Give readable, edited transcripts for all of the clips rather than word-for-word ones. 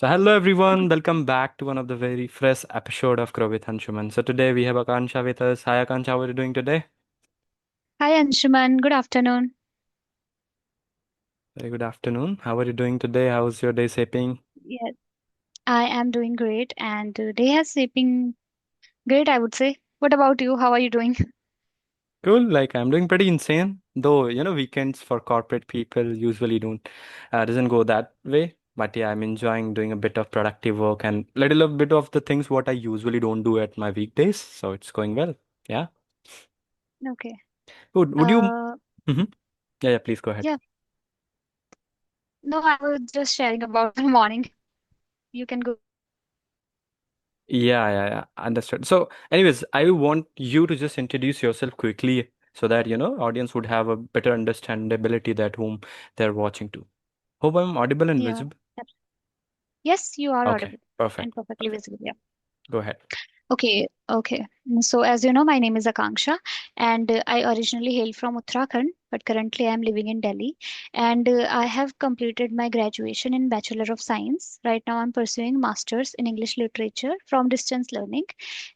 Hello everyone, welcome back to one of the very fresh episode of Grow with Anshuman. So today we have Akansha with us. Hi Akansha, how are you doing today? Hi Anshuman, good afternoon. Very good afternoon. How are you doing today? How's your day shaping? Yes, I am doing great and day has sleeping great, I would say. What about you? How are you doing? Cool, like I'm doing pretty insane. Though, weekends for corporate people usually don't doesn't go that way. But yeah, I'm enjoying doing a bit of productive work and little bit of the things what I usually don't do at my weekdays. So it's going well. Yeah. Okay. Would you? Uh, Mhm. Yeah, please go ahead. yeah, no, I was just sharing about the morning. You can go. Yeah. Understood. So, anyways, I want you to just introduce yourself quickly so that, audience would have a better understandability that whom they're watching to. Hope I'm audible and Yeah. visible. Yes, you are Okay, audible and perfect. perfectly Perfect. visible. Yeah. Go ahead. Okay. So, as you know, my name is Akanksha, and I originally hail from Uttarakhand, but currently I am living in Delhi. And I have completed my graduation in Bachelor of Science. Right now, I'm pursuing Masters in English Literature from distance learning.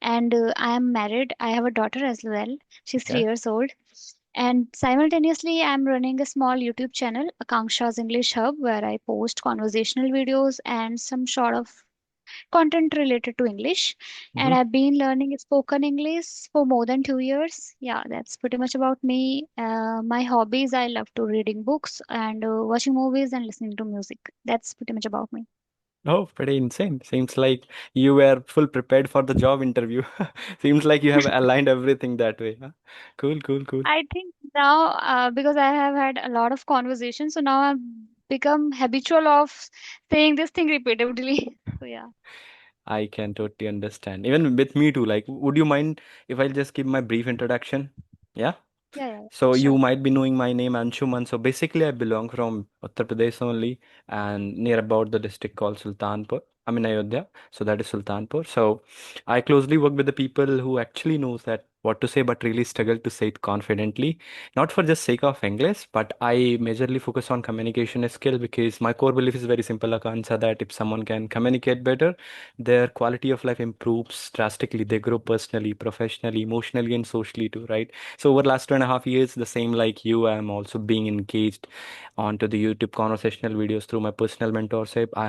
And I am married. I have a daughter as well. She's three Yeah. years old. And simultaneously, I'm running a small YouTube channel, Akanksha's English Hub, where I post conversational videos and some sort of content related to English. And Mm-hmm. I've been learning spoken English for more than 2 years. Yeah, that's pretty much about me. My hobbies, I love to reading books and watching movies and listening to music. That's pretty much about me. Oh, pretty insane. Seems like you were full prepared for the job interview. Seems like you have aligned everything that way. Huh? Cool, cool, cool. I think now, because I have had a lot of conversations, so now I've become habitual of saying this thing repeatedly. So yeah, I can totally understand. Even with me too. Like, would you mind if I just give my brief introduction? Yeah. yeah, So you sure. might be knowing my name Anshuman. So basically I belong from Uttar Pradesh only and near about the district called Sultanpur. I mean Ayodhya. So that is Sultanpur. So I closely work with the people who actually knows that what to say but really struggle to say it confidently. Not for just sake of English, but I majorly focus on communication skill because my core belief is very simple, Akansa, that if someone can communicate better, their quality of life improves drastically. They grow personally, professionally, emotionally, and socially too, right? So over the last 2.5 years, the same like you, I'm also being engaged onto the YouTube conversational videos through my personal mentorship. I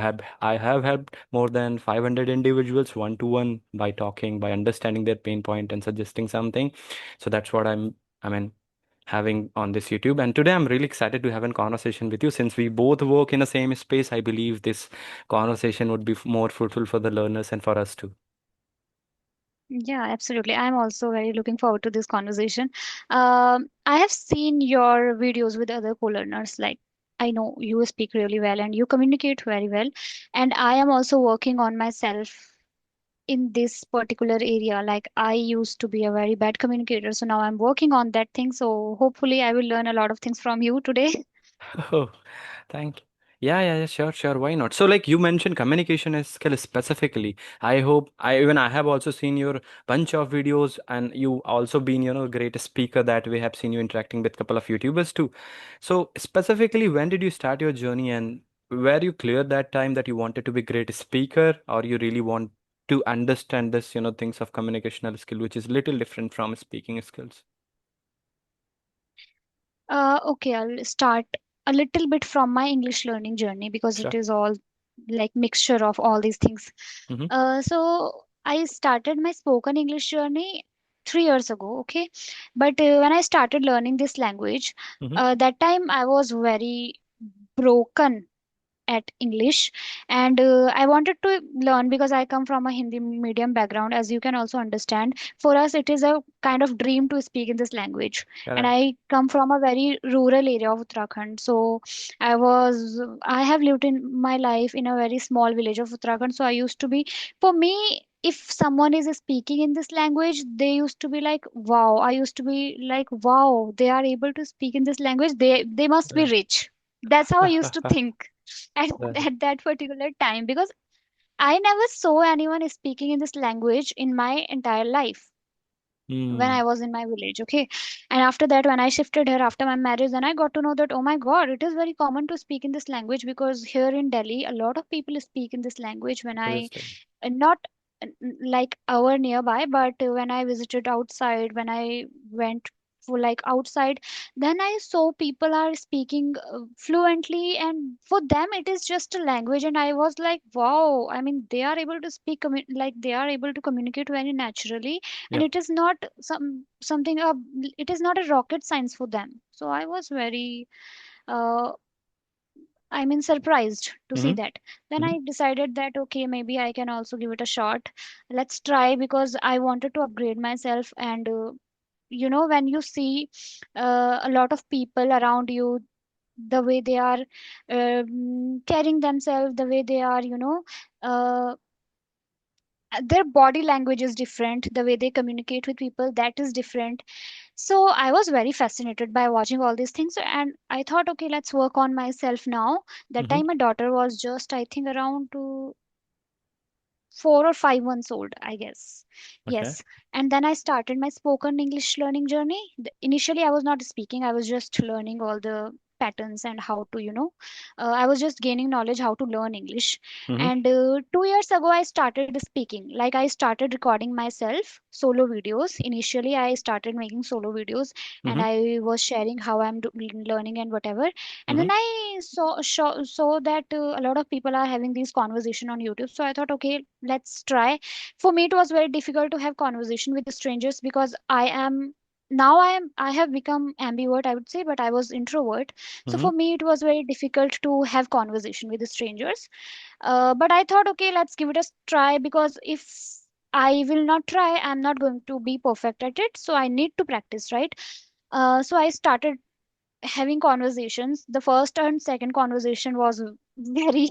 have helped more than 500 individuals one to one by talking, by understanding their pain point and suggesting something. So that's what I mean having on this YouTube. And today I'm really excited to have a conversation with you since we both work in the same space. I believe this conversation would be more fruitful for the learners and for us too. Yeah, absolutely. I'm also very looking forward to this conversation. I have seen your videos with other co-learners. Like, I know you speak really well and you communicate very well. And I am also working on myself in this particular area. Like, I used to be a very bad communicator, so now I'm working on that thing. So hopefully, I will learn a lot of things from you today. Oh, thank you. Yeah, sure. Why not? So, like you mentioned, communication is skill specifically. I hope I have also seen your bunch of videos, and you also been, a great speaker that we have seen you interacting with couple of YouTubers too. So, specifically, when did you start your journey, and were you clear that time that you wanted to be great speaker, or you really want to understand this, things of communicational skill, which is little different from speaking skills? Okay, I'll start a little bit from my English learning journey because it Sure. is all like mixture of all these things. Mm-hmm. So I started my spoken English journey 3 years ago, okay? But when I started learning this language, Mm-hmm. that time I was very broken at English, and I wanted to learn because I come from a Hindi medium background, as you can also understand. For us, it is a kind of dream to speak in this language, and Correct. I come from a very rural area of Uttarakhand. So I have lived in my life in a very small village of Uttarakhand. So I used to be, for me, if someone is speaking in this language, they used to be like, wow. I used to be like, wow, they are able to speak in this language. They must be Right. rich. That's how I used to think at, Right. at that particular time because I never saw anyone speaking in this language in my entire life. when Hmm. I was in my village. Okay. And after that, when I shifted here after my marriage, then I got to know that, oh my God, it is very common to speak in this language, because here in Delhi, a lot of people speak in this language. When I, Obviously. not like our nearby, but when I visited outside, when I went for like outside, then I saw people are speaking fluently, and for them it is just a language. And I was like, wow, I mean, they are able to speak, like they are able to communicate very naturally, and Yeah. it is not something it is not a rocket science for them. So I was very uh, I mean, surprised to see Mm-hmm. that. Then Mm-hmm. I decided that, okay, maybe I can also give it a shot. Let's try, because I wanted to upgrade myself. And when you see a lot of people around you, the way they are carrying themselves, the way they are, uh, their body language is different, the way they communicate with people, that is different. So I was very fascinated by watching all these things, and I thought, okay, let's work on myself now. That Mm-hmm. time my daughter was just, I think, around 4 or 5 months old, I guess. Okay. Yes. And then I started my spoken English learning journey. Initially, I was not speaking, I was just learning all the patterns and how to, I was just gaining knowledge how to learn English. Mm-hmm. And 2 years ago, I started speaking. Like, I started recording myself solo videos. Initially, I started making solo videos, and Mm-hmm. I was sharing how I'm learning and whatever. And then Mm-hmm. I saw that a lot of people are having these conversation on YouTube. So I thought, okay, let's try. For me, it was very difficult to have conversation with strangers, because I have become ambivert, I would say, but I was introvert. So Mm-hmm. for me, it was very difficult to have conversation with the strangers. But I thought, okay, let's give it a try, because if I will not try, I'm not going to be perfect at it. So I need to practice, right? So I started having conversations. The first and second conversation was very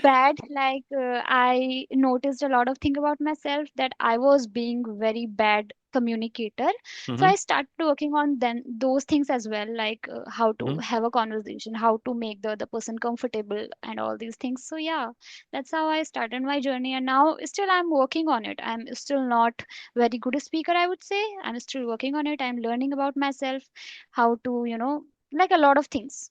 bad. Like, I noticed a lot of thing about myself, that I was being very bad communicator. So Mm-hmm. I started working on then those things as well, like how to Mm-hmm. have a conversation, how to make the other person comfortable, and all these things. So yeah, that's how I started my journey, and now still I'm working on it. I'm still not very good speaker, I would say. I'm still working on it. I'm learning about myself, how to, like a lot of things.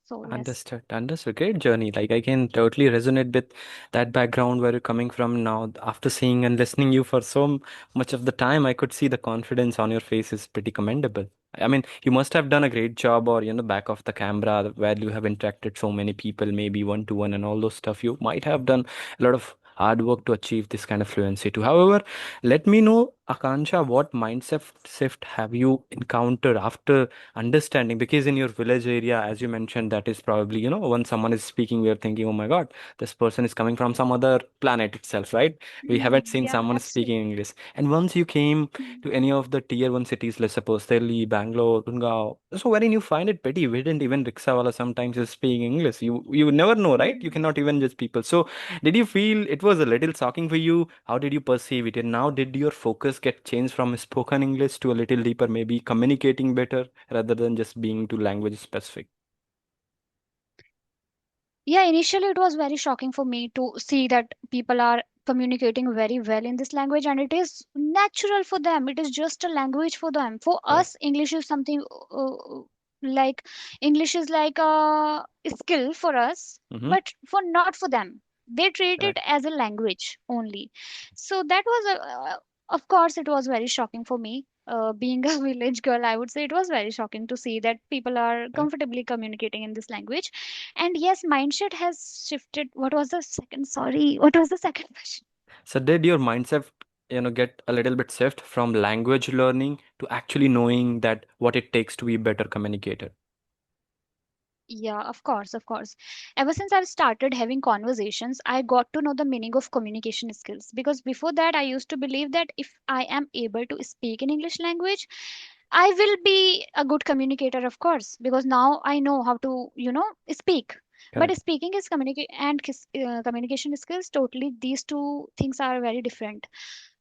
So yes. Understood. Understood. Great journey. Like I can totally resonate with that background where you're coming from now. After seeing and listening you for so much of the time, I could see the confidence on your face is pretty commendable. I mean, you must have done a great job, or back of the camera where you have interacted so many people, maybe one to one and all those stuff. You might have done a lot of hard work to achieve this kind of fluency too. However, let me know, Akansha, what mindset shift have you encountered after understanding, because in your village area, as you mentioned, that is probably, when someone is speaking, we are thinking, oh my god, this person is coming from some other planet itself, right? We haven't seen Yeah, someone speaking absolutely. English. And once you came to any of the tier 1 cities, let's suppose Delhi, Bangalore, Gurgaon, so wherein you find it petty, we didn't even rickshawala sometimes is speaking English. You never know, right? You Mm. cannot even judge people. So did you feel it was a little shocking for you? How did you perceive it? And now, did your focus get changed from spoken English to a little deeper, maybe communicating better rather than just being too language specific? Yeah, initially it was very shocking for me to see that people are communicating very well in this language, and it is natural for them. It is just a language for them. For Correct. us, English is something like English is like a skill for us, Mm-hmm. but for not for them. They treat it Correct. as a language only. So that was of course, it was very shocking for me. Being a village girl, I would say it was very shocking to see that people are Correct. comfortably communicating in this language. And yes, mindset has shifted. What was the second? Sorry, what was the second question? So did your mindset, get a little bit shift from language learning to actually knowing that what it takes to be a better communicator? Yeah, of course, of course. Ever since I've started having conversations, I got to know the meaning of communication skills. Because before that, I used to believe that if I am able to speak in English language, I will be a good communicator, of course, because now I know how to, speak. But Correct. speaking is communication skills, totally, these two things are very different.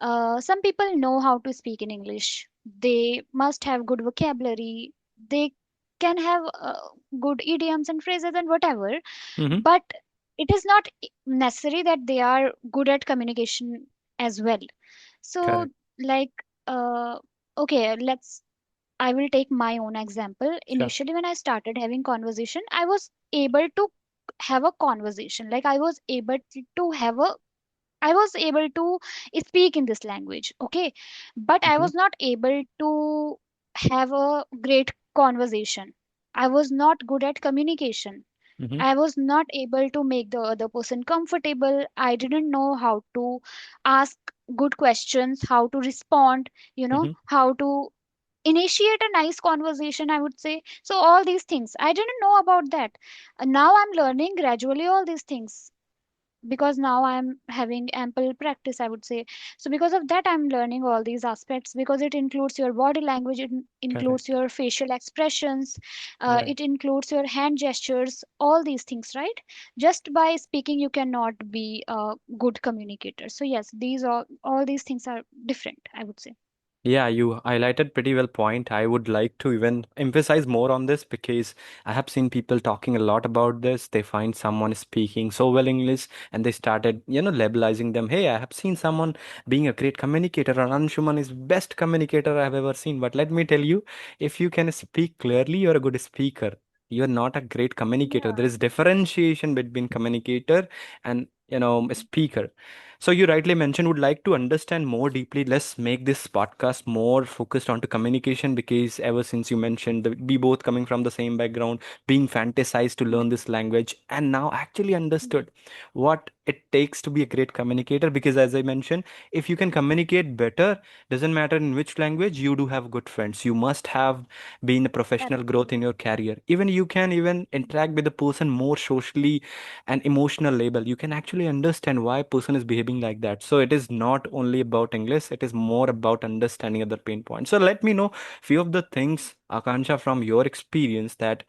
Some people know how to speak in English. They must have good vocabulary. They can have good idioms and phrases and whatever. Mm-hmm. But it is not necessary that they are good at communication as well. So, Correct. like, uh, okay, I will take my own example. Sure. Initially, when I started having conversation, I was able to have a conversation. Like I was able to speak in this language, okay? But I Mm-hmm. was not able to have a great conversation. I was not good at communication. Mm-hmm. I was not able to make the other person comfortable. I didn't know how to ask good questions, how to respond, Mm-hmm. how to initiate a nice conversation, I would say. So, all these things, I didn't know about that. Now I'm learning gradually all these things because now I'm having ample practice, I would say. So because of that, I'm learning all these aspects because it includes your body language, it includes Correct. your facial expressions, Right. it includes your hand gestures, all these things, right? Just by speaking you cannot be a good communicator. So yes, these all these things are different, I would say. Yeah, you highlighted pretty well point. I would like to even emphasize more on this because I have seen people talking a lot about this. They find someone speaking so well English and they started, labelizing them. Hey, I have seen someone being a great communicator, and Anshuman is best communicator I have ever seen. But let me tell you, if you can speak clearly, you're a good speaker. You're not a great communicator. There Yeah. is differentiation between communicator and, a speaker. So you rightly mentioned would like to understand more deeply. Let's make this podcast more focused onto communication because ever since you mentioned that we both coming from the same background, being fantasized to learn Mm, this language, and now actually mm, understood what it takes to be a great communicator. Because as I mentioned, if you can communicate better, doesn't matter in which language, you do have good friends. You must have been a professional growth in absolutely. your career. Even you can even interact with the person more socially and emotional label, you can actually understand why a person is behaving like that. So it is not only about English, it is more about understanding other pain points. So let me know few of the things, Akansha, from your experience, that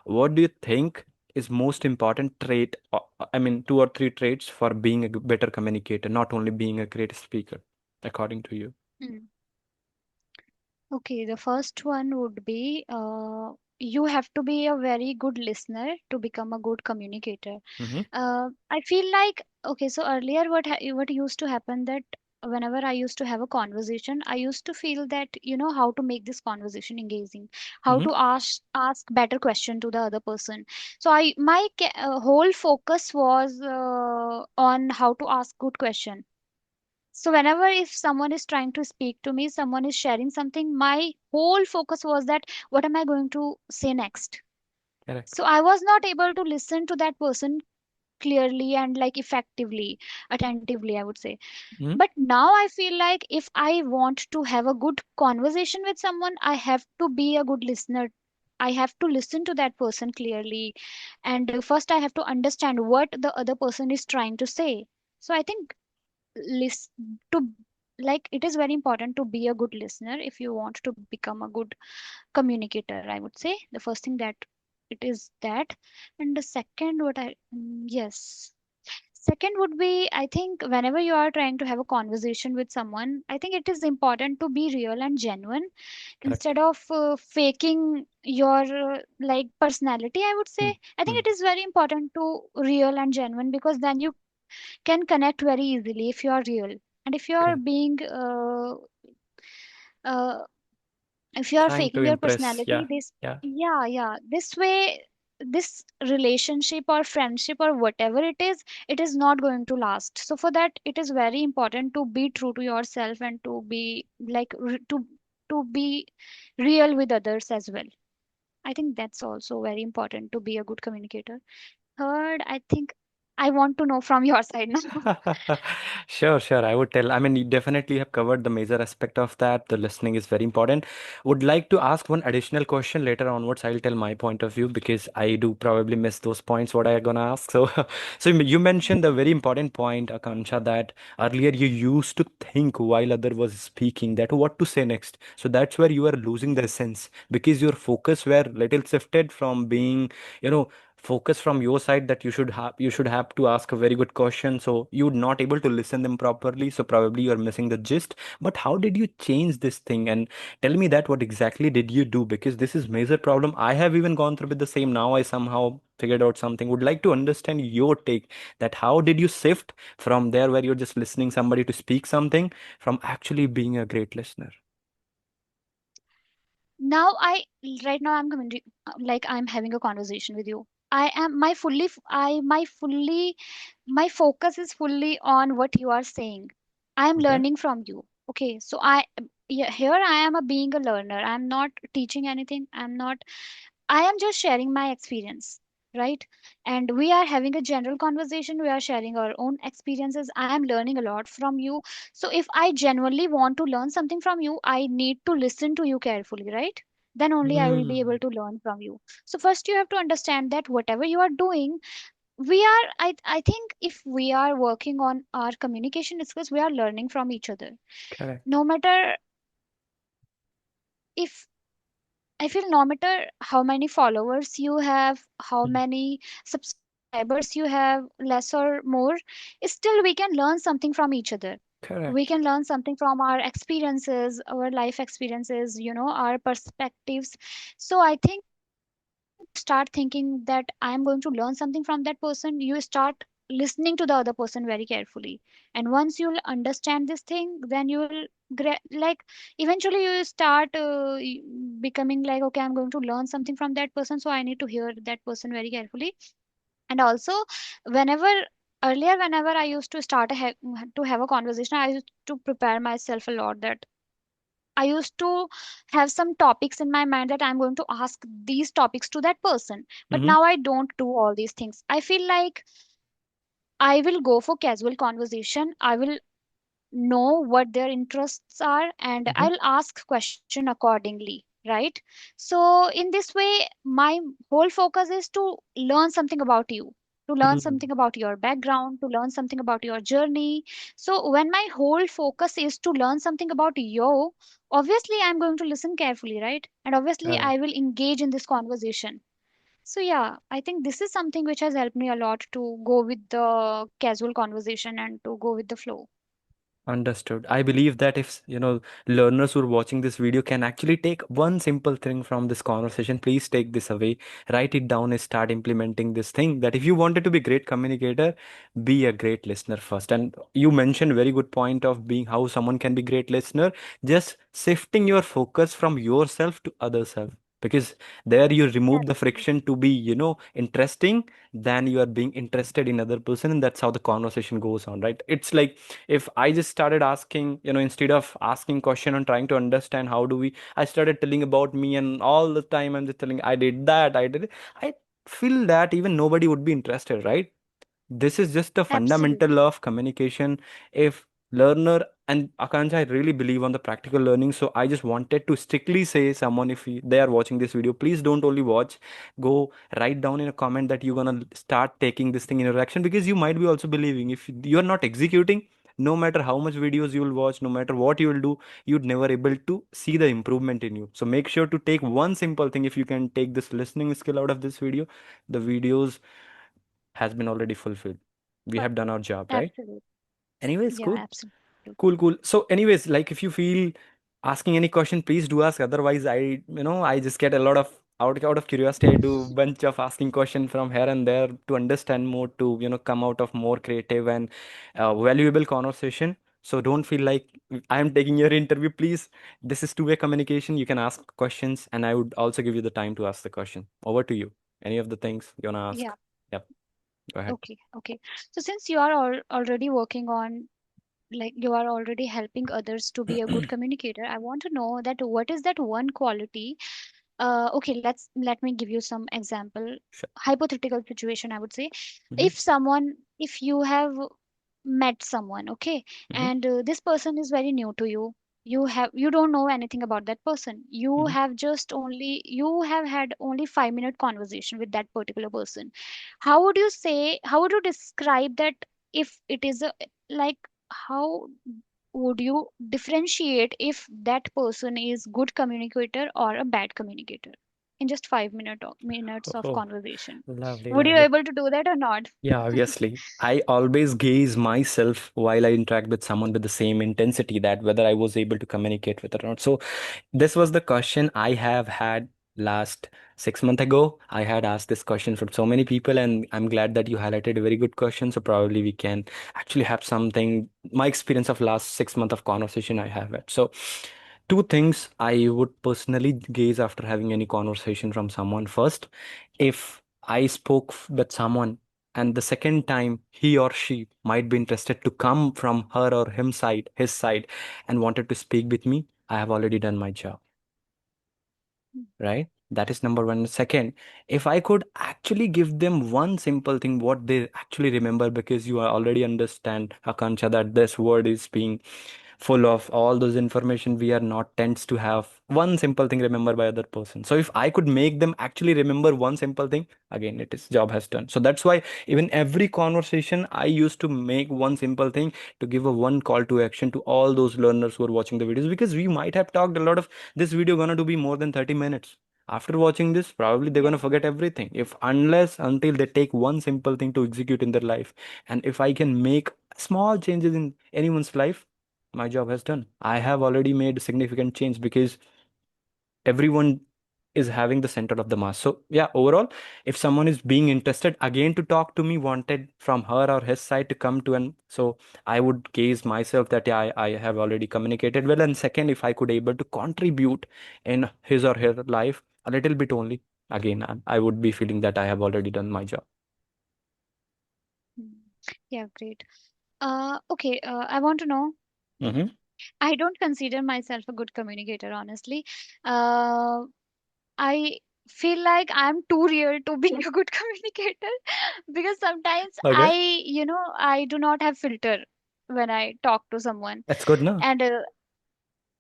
what do you think is most important trait, I mean 2 or 3 traits for being a better communicator, not only being a great speaker, according to you. Mm. Okay, the first one would be you have to be a very good listener to become a good communicator. Mm-hmm. I feel like okay, so earlier what used to happen that whenever I used to have a conversation, I used to feel that how to make this conversation engaging, how Mm-hmm. to ask better question to the other person. So my whole focus was on how to ask good question. So whenever if someone is trying to speak to me, someone is sharing something, my whole focus was that what am I going to say next? Correct. So I was not able to listen to that person clearly and like effectively, attentively, I would say. Mm-hmm. But now I feel like if I want to have a good conversation with someone, I have to be a good listener. I have to listen to that person clearly. And first, I have to understand what the other person is trying to say. So I think to like it is very important to be a good listener if you want to become a good communicator, I would say. The first thing that it is that. And the second what yes, second would be, I think whenever you are trying to have a conversation with someone, I think it is important to be real and genuine Correct. instead of faking your like personality, I would say. I think Mm-hmm. it is very important to real and genuine because then you can connect very easily if you are real. And Correct. uh, if you are Trying to faking your impress. personality, Yeah. this Yeah. yeah, this way, this relationship or friendship or whatever it is not going to last. So for that, it is very important to be true to yourself and to be to be real with others as well. I think that's also very important to be a good communicator. Third, I think I want to know from your side now. Sure, sure. I would tell. I mean, you definitely have covered the major aspect of that. The listening is very important. Would like to ask one additional question later onwards. I'll tell my point of view because I do probably miss those points what I gonna ask. So, so you mentioned the very important point, Akansha, that earlier you used to think while other was speaking that what to say next. So that's where you are losing the essence because your focus were little shifted from being, you know, focus from your side that you should have to ask a very good question, so you're not able to listen them properly, so probably you're missing the gist. But how did you change this thing? And tell me that what exactly did you do, because this is major problem. I have even gone through with the same. Now I somehow figured out something. Would like to understand your take, that how did you shift from there where you're just listening somebody to speak something, from actually being a great listener. Now I right now I'm like I'm having a conversation with you. I am my fully f- I my focus is fully on what you are saying. I am Okay. learning from you. Okay, so yeah, here I am a being a learner. I'm not teaching anything. I am just sharing my experience, right? And we are having a general conversation. We are sharing our own experiences. I am learning a lot from you. So, if I genuinely want to learn something from you, I need to listen to you carefully, right? Then only I will be Hmm. able to learn from you. So, first, you have to understand that whatever you are doing, I think if we are working on our communication skills, we are learning from each other. Correct. No matter if I feel no matter how many followers you have, how Mm. many subscribers you have, less or more, still we can learn something from each other. We Correct. can learn something from our experiences, our life experiences, our perspectives. So I think when you start thinking that I am going to learn something from that person, you start listening to the other person very carefully. And once you'll understand this thing, then you will like eventually you start becoming like, okay, I'm going to learn something from that person, so I need to hear that person very carefully. And also, whenever whenever I used to to have a conversation, I used to prepare myself a lot, that I used to have some topics in my mind that I'm going to ask these topics to that person. But Mm-hmm. now I don't do all these things. I feel like I will go for casual conversation. I will know what their interests are and Mm-hmm. I'll ask question accordingly, right? So in this way, my whole focus is to learn something about you, to learn Mm. something about your background, to learn something about your journey. So when my whole focus is to learn something about you, obviously I'm going to listen carefully, right? And obviously I Correct. will engage in this conversation. So yeah, I think this is something which has helped me a lot to go with the casual conversation and to go with the flow. Understood. I believe that if, learners who are watching this video can actually take one simple thing from this conversation, please take this away, write it down and start implementing this thing, that if you wanted to be great communicator, be a great listener first. And you mentioned very good point of being how someone can be great listener, just shifting your focus from yourself to other self. Because there you remove the Absolutely. friction to be, interesting, then you are being interested in other person, and that's how the conversation goes on, right? It's like if I just started asking, instead of asking question and trying to understand how do we, I started telling about me, and all the time I'm just telling I did that, I did it. I feel that even nobody would be interested, right? This is just the fundamental Absolutely. law of communication. If learner, and Akansha, I really believe on the practical learning, so I just wanted to strictly say someone, if they are watching this video, please don't only watch, go write down in a comment that you're gonna start taking this thing in your action, because you might be also believing if you're not executing, no matter how much videos you will watch, no matter what you will do, you'd never able to see the improvement in you. So make sure to take one simple thing. If you can take this listening skill out of this video, the videos has been already fulfilled. We have done our job, right? Absolutely. Anyways, Yeah, cool. absolutely. Cool. So, anyways, like if you feel asking any question, please do ask. Otherwise, I just get a lot of out of curiosity. I do bunch of asking question from here and there to understand more, to come out of more creative and valuable conversation. So don't feel like I am taking your interview. Please, this is two-way communication. You can ask questions, and I would also give you the time to ask the question. Over to you. Any of the things you wanna Yeah. ask? Yep. Go ahead. Okay. Okay. So since you are already working on, like you are already helping others to be a good communicator, I want to know that what is that one quality. Okay, let me give you some example. Sure. Hypothetical situation, I would say. Mm-hmm. If you have met someone, okay, Mm-hmm. and this person is very new to you. You don't know anything about that person. You have had only 5 minute conversation with that particular person. How would you describe that? If it is a like how would you differentiate if that person is good communicator or a bad communicator? in just 5 minutes of Oh, conversation. lovely, Would you lovely. able to do that or not? Yeah, obviously. I always gaze myself while I interact with someone with the same intensity, that whether I was able to communicate with it or not. So this was the question I have had last 6 months ago. I had asked this question from so many people, and I'm glad that you highlighted a very good question. So probably we can actually have something, my experience of last 6 months of conversation I have had. So two things I would personally gaze after having any conversation from someone. First, if I spoke with someone and the second time he or she might be interested to come from her or his side, and wanted to speak with me, I have already done my job, right? That is number one. Second, if I could actually give them one simple thing, what they actually remember, because you are already understand, Akansha, that this word is being full of all those information, we are not tends to have one simple thing remembered by other person. So if I could make them actually remember one simple thing, again, it is job has done. So that's why even every conversation I used to make one simple thing, to give a one call to action to all those learners who are watching the videos, because we might have talked a lot of, this video gonna to be more than 30 minutes. After watching this, probably they're gonna Yeah. forget everything, if unless until they take one simple thing to execute in their life. And if I can make small changes in anyone's life, my job has done. I have already made significant change, because everyone is having the center of the mass. So yeah, overall, if someone is being interested again to talk to me, wanted from her or his side to come to, and so I would case myself that yeah, I have already communicated well. And second, if I could able to contribute in his or her life a little bit only, again, I would be feeling that I have already done my job. Mm. Yeah, great. Okay, I want to know. Mm-hmm. I don't consider myself a good communicator, honestly. Uh, I feel like I'm too real to be a good communicator because sometimes Okay, I do not have filter when I talk to someone. that's good now. And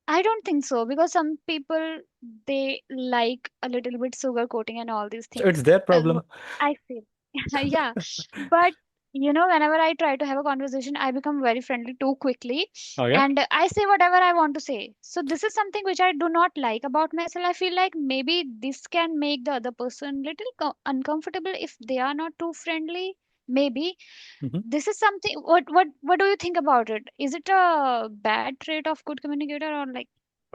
I don't think so because some people they like a little bit sugar coating and all these So things. it's their Uh, problem. I feel, yeah. But whenever I try to have a conversation, I become very friendly too quickly, Okay. and I say whatever I want to say. So this is something which I do not like about myself. I feel like maybe this can make the other person little uncomfortable if they are not too friendly. Maybe this is something. What do you think about it? Is it a bad trait of good communicator or like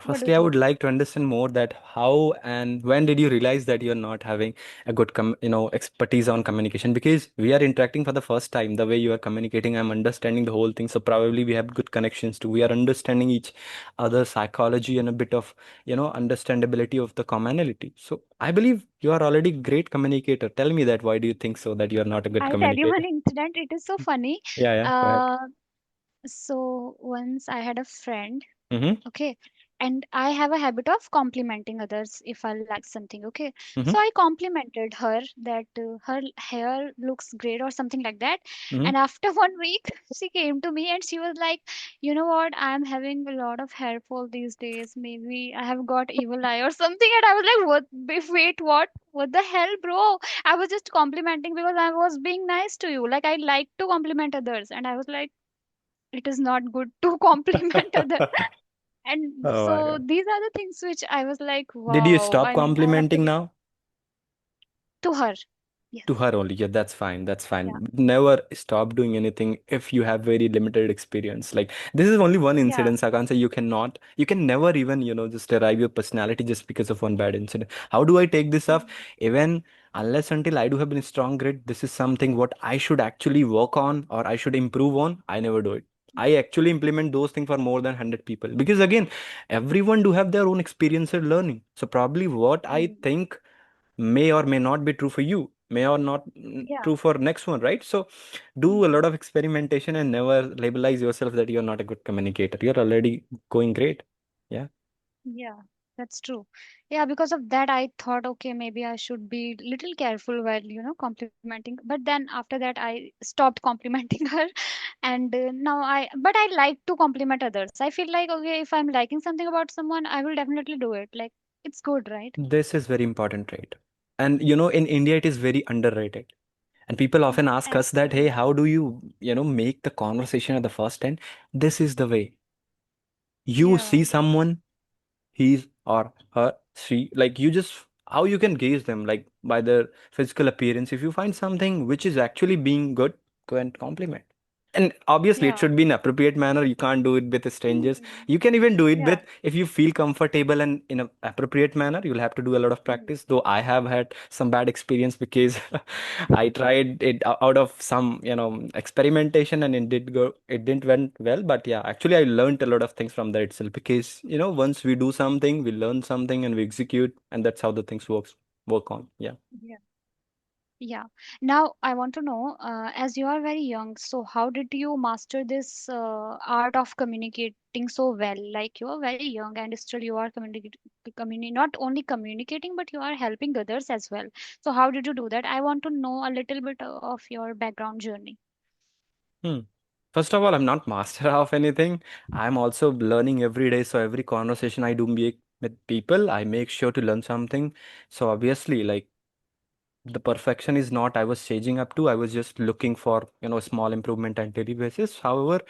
what do you Firstly, I would think? like to understand more that how and when did you realize that you're not having a good expertise on communication, because we are interacting for the first time. The way you are communicating, I'm understanding the whole thing. So probably we have good connections too. We are understanding each other psychology and a bit of understandability of the commonality. So I believe you are already great communicator. Tell me that why do you think so that you are not a good I'll tell you communicator? one incident. It is so funny. Yeah, yeah, go ahead. Uh, so once I had a friend. Mm-hmm. Okay. And I have a habit of complimenting others if I like something. Okay. Mm-hmm. So I complimented her that her hair looks great or something like that. Mm-hmm. And after 1 week, she came to me and she was like, you know what? I'm having a lot of hair fall these days. Maybe I have got evil eye or something. And I was like, what? Wait, what? What the hell, bro? I was just complimenting because I was being nice to you. Like I like to compliment others. And I was like, it is not good to compliment others. And Oh my so God. these are the things which I was like, Did you wow, stop I have to complimenting be now? to her. To Yes. her only. Yeah, that's fine. That's Yeah. fine. Never stop doing anything if you have very limited experience. Like this is only one Yeah. incident. I can't say you can never even, just derive your personality just because of one bad incident. How do I take this up? Mm. Even unless until I do have a strong grit, this is something what I should actually work on or I should improve on. I never do it. I actually implement those things for more than 100 people, because again, everyone do have their own experience and learning. So probably what I Mm. think may or may not be true for you, may or not Yeah. true for next one, right? So do a Mm. lot of experimentation and never labelize yourself that you're not a good communicator. You're already going great. Yeah. Yeah. That's true. Yeah, because of that, I thought, okay, maybe I should be little careful while, complimenting. But then after that, I stopped complimenting her. And but I like to compliment others. I feel like, okay, if I'm liking something about someone, I will definitely do it. Like, it's good, right? This is very important trait. And in India it is very underrated. And people often ask us that, hey, how Absolutely. do you make the conversation at the first end? This is the way. You Yeah. see someone, he's or her, she, like you just how you can gauge them, like by their physical appearance. If you find something which is actually being good, go and compliment. And obviously it Yeah. should be in appropriate manner. You can't do it with strangers. Mm. You can even do it Yeah. with, if you feel comfortable and in an appropriate manner, you'll have to do a lot of Mm. practice. Though I have had some bad experience because I tried it out of some, experimentation, and it didn't went well. But yeah, actually I learned a lot of things from that itself, because once we do something, we learn something and we execute, and that's how the things work on. Yeah. Yeah. Yeah. Now I want to know, as you are very young, so how did you master this art of communicating so well? Like you are very young and still you are not only communicating, but you are helping others as well. So how did you do that? I want to know a little bit of your background journey. Hmm. First of all, I'm not master of anything. I'm also learning every day. So every conversation I do make with people, I make sure to learn something. So obviously, like, the perfection is not I was changing up to. I was just looking for, small improvement on daily basis. However,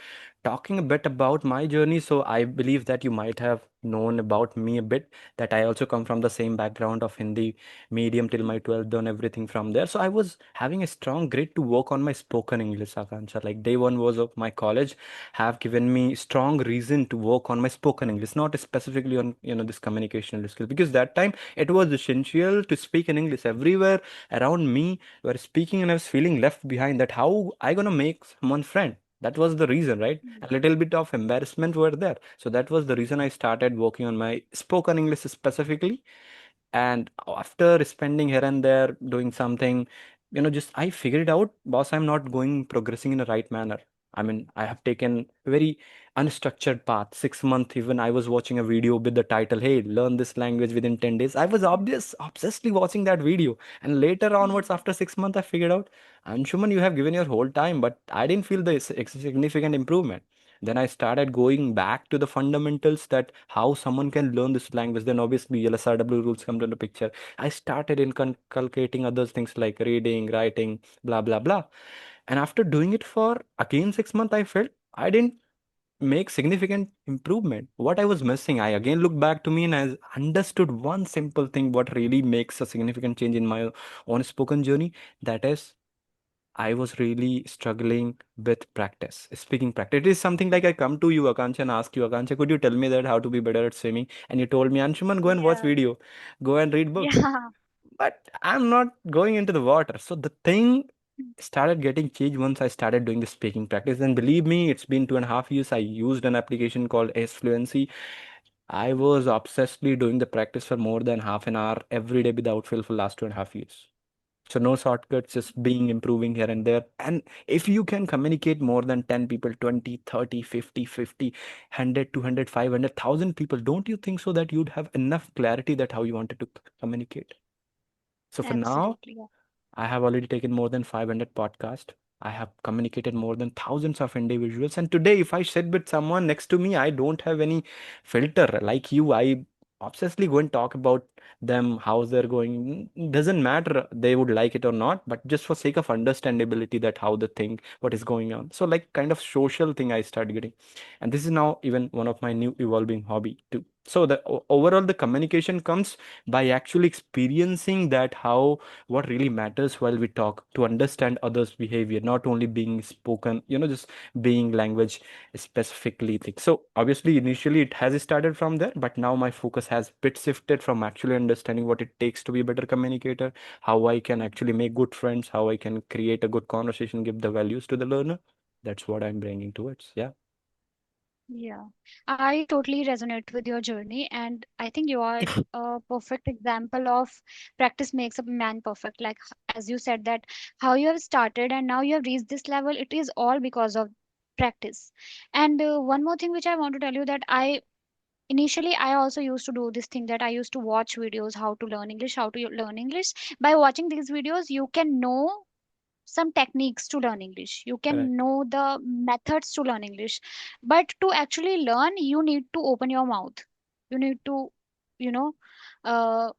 talking a bit about my journey, so I believe that you might have known about me a bit, that I also come from the same background of Hindi medium till my 12th, done everything from there. So I was having a strong grit to work on my spoken English, Akansha. Like day one was of my college have given me strong reason to work on my spoken English, not specifically on, this communication skills, because that time it was essential to speak in English. Everywhere around me were speaking and I was feeling left behind, that how I gonna make someone friend. That was the reason, right? Mm. A little bit of embarrassment were there. So that was the reason I started working on my spoken English specifically. And after spending here and there doing something, just I figured out, boss, I'm not going progressing in a right manner. I mean, I have taken a very unstructured path. 6 months, even I was watching a video with the title, "Hey, learn this language within 10 days." I was obsessively watching that video. And later onwards, Mm. after 6 months, I figured out, Anshuman, you have given your whole time, but I didn't feel the significant improvement. Then I started going back to the fundamentals, that how someone can learn this language. Then obviously LSRW rules come into the picture. I started inculcating other things like reading, writing, blah blah blah. And after doing it for again 6 months, I felt I didn't make significant improvement. What I was missing, I again looked back to me and I understood one simple thing, what really makes a significant change in my own spoken journey. That is, I was really struggling with practice, speaking practice. It is something like I come to you, Akansha, and ask you, Akansha, could you tell me that how to be better at swimming? And you told me, Anshuman, go and watch Yeah. video, go and read book. Yeah. But I'm not going into the water. So the thing started getting changed once I started doing the speaking practice. And believe me, it's been 2.5 years. I used an application called S Fluency. I was obsessively doing the practice for more than half an hour every day without fail for last 2.5 years. So no shortcuts, just being improving here and there. And if you can communicate more than 10 people, 20, 30, 50, 50, 100, 200, 500, 1,000 people, don't you think so that you'd have enough clarity that how you wanted to communicate? So for now, Absolutely. Yeah. I have already taken more than 500 podcasts. I have communicated more than thousands of individuals. And today, if I sit with someone next to me, I don't have any filter like you. I obsessively go and talk about them, how they're going. Doesn't matter they would like it or not, but just for sake of understandability, that how they think, what is going on. So like kind of social thing I start getting. And this is now even one of my new evolving hobby too. So the overall the communication comes by actually experiencing that how what really matters while we talk, to understand others behavior, not only being spoken, just being language specifically thick. So obviously initially it has started from there, but now my focus has bit shifted from actually understanding what it takes to be a better communicator, how I can actually make good friends, how I can create a good conversation, give the values to the learner. That's what I'm bringing towards. Yeah. Yeah, I totally resonate with your journey, and I think you are a perfect example of practice makes a man perfect. Like as you said that how you have started and now you have reached this level, it is all because of practice. And one more thing which I want to tell you that I also used to do this thing that I used to watch videos how to learn English, how to learn English. By watching these videos, you can know some techniques to learn English. You Correct. can know the methods to learn English. But to actually learn, you need to open your mouth. You need to,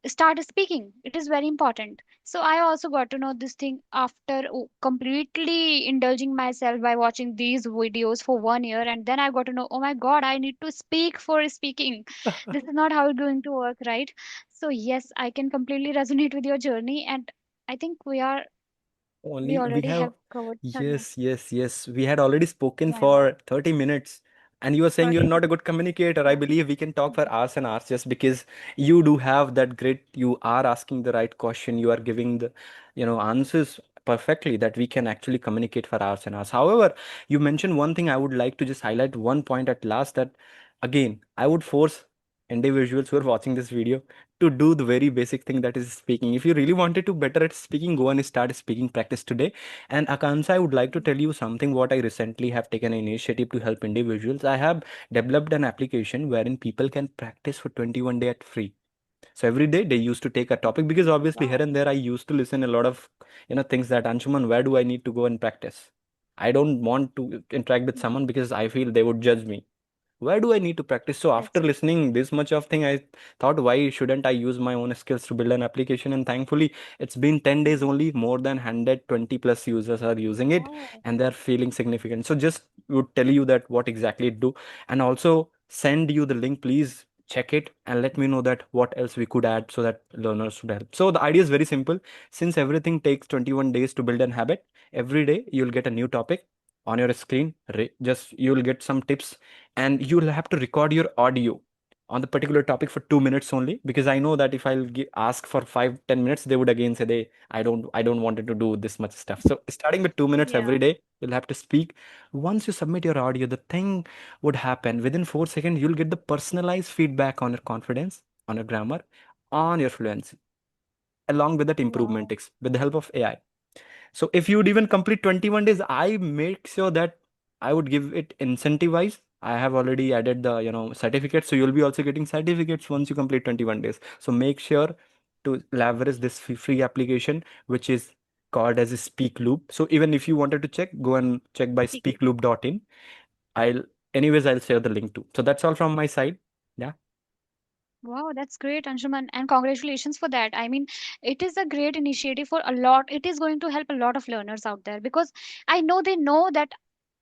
start speaking. It is very important. So I also got to know this thing after completely indulging myself by watching these videos for 1 year, and then I got to know, oh my god, I need to speak for speaking. This is not how it's going to work, right? So yes, I can completely resonate with your journey, and I think we Only we already have, have covered 30 yes, yes, yes. We had already spoken my god, for 30 minutes. And you were saying you're 30 not a good communicator. I believe we can talk for minutes. hours and hours just because you do have that grit. You are asking the right question. You are giving the, answers perfectly that we can actually communicate for hours and hours. However, you mentioned one thing I would like to just highlight one point at last that again, I would force individuals who are watching this video to do the very basic thing that is speaking. If you really wanted to better at speaking, go and start speaking practice today. And Akansa, I would like to tell you something what I recently have taken an initiative to help individuals. I have developed an application wherein people can practice for 21 days at free. So every day they used to take a topic because obviously here Wow. and there I used to listen a lot of things that Anshuman, where do I need to go and practice? I don't want to interact with Mhm. someone because I feel they would judge me. Where do I need to practice? So That's after listening this much of thing, I thought, why shouldn't I use my own skills to build an application? And thankfully, it's been 10 days Mhm. only. More than 120 plus users are using it, Wow. and they're feeling significant. So just would tell you that what exactly it do, and also send you the link. Please check it and let me know that what else we could add so that learners should help. So the idea is very simple. Since everything takes 21 days to build an habit, every day you'll get a new topic on your screen. Just you'll get some tips, and you'll have to record your audio on the particular topic for 2 minutes only, because I know that if I'll ask for 5-10 minutes, they would again say they I don't wanted to do this much stuff. So starting with 2 minutes every Yeah. day, you'll have to speak. Once you submit your audio, the thing would happen within 4 seconds. You'll get the personalized feedback on your confidence, on your grammar, on your fluency, along with that improvement Wow. tips with the help of AI. So if you would even complete 21 days, I make sure that I would give it incentivized. I have already added the, certificates. So you'll be also getting certificates once you complete 21 days. So make sure to leverage this free application, which is called as a Speak Loop. So even if you wanted to check, go and check by Speaking. speakloop.in. I'll share the link too. So that's all from my side. Yeah. Wow, that's great, Anshuman, and congratulations for that. I mean, it is a great initiative for a lot. It is going to help a lot of learners out there because I know they know that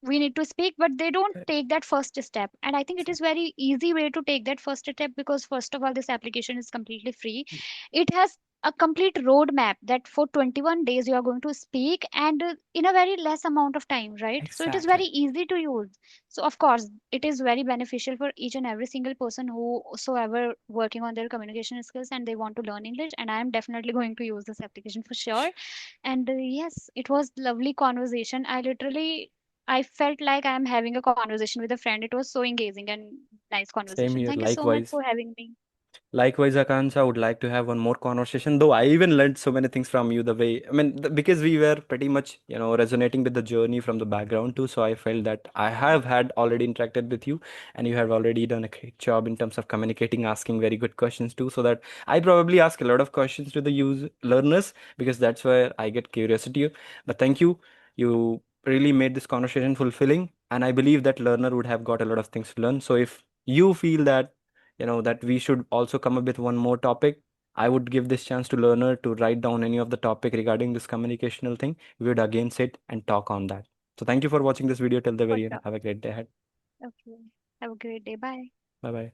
we need to speak, but they don't take that first step. And I think it is very easy way to take that first step because first of all, this application is completely free. It has a complete roadmap that for 21 days you are going to speak and in a very less amount of time, right? So it is very Exactly. easy to use. So of course it is very beneficial for each and every single person whosoever working on their communication skills and they want to learn English, and I am definitely going to use this application for sure. And yes, it was lovely conversation. I felt like I am having a conversation with a friend. It was so engaging and nice Same conversation. here. Thank you so much Likewise. for having me. Likewise, Akansha, I would like to have one more conversation. Though I even learned so many things from you. The way, I mean, because we were pretty much, resonating with the journey from the background too. So I felt that I have had already interacted with you, and you have already done a great job in terms of communicating, asking very good questions too. So that I probably ask a lot of questions to the learners because that's where I get curiosity. But thank you. You really made this conversation fulfilling, and I believe that learner would have got a lot of things to learn. So if you feel that that we should also come up with one more topic, I would give this chance to learner to write down any of the topic regarding this communicational thing. We would again sit and talk on that. So thank you for watching this video till the For very end. sure. Have a great day ahead. Okay. Have a great day. Bye. Bye bye.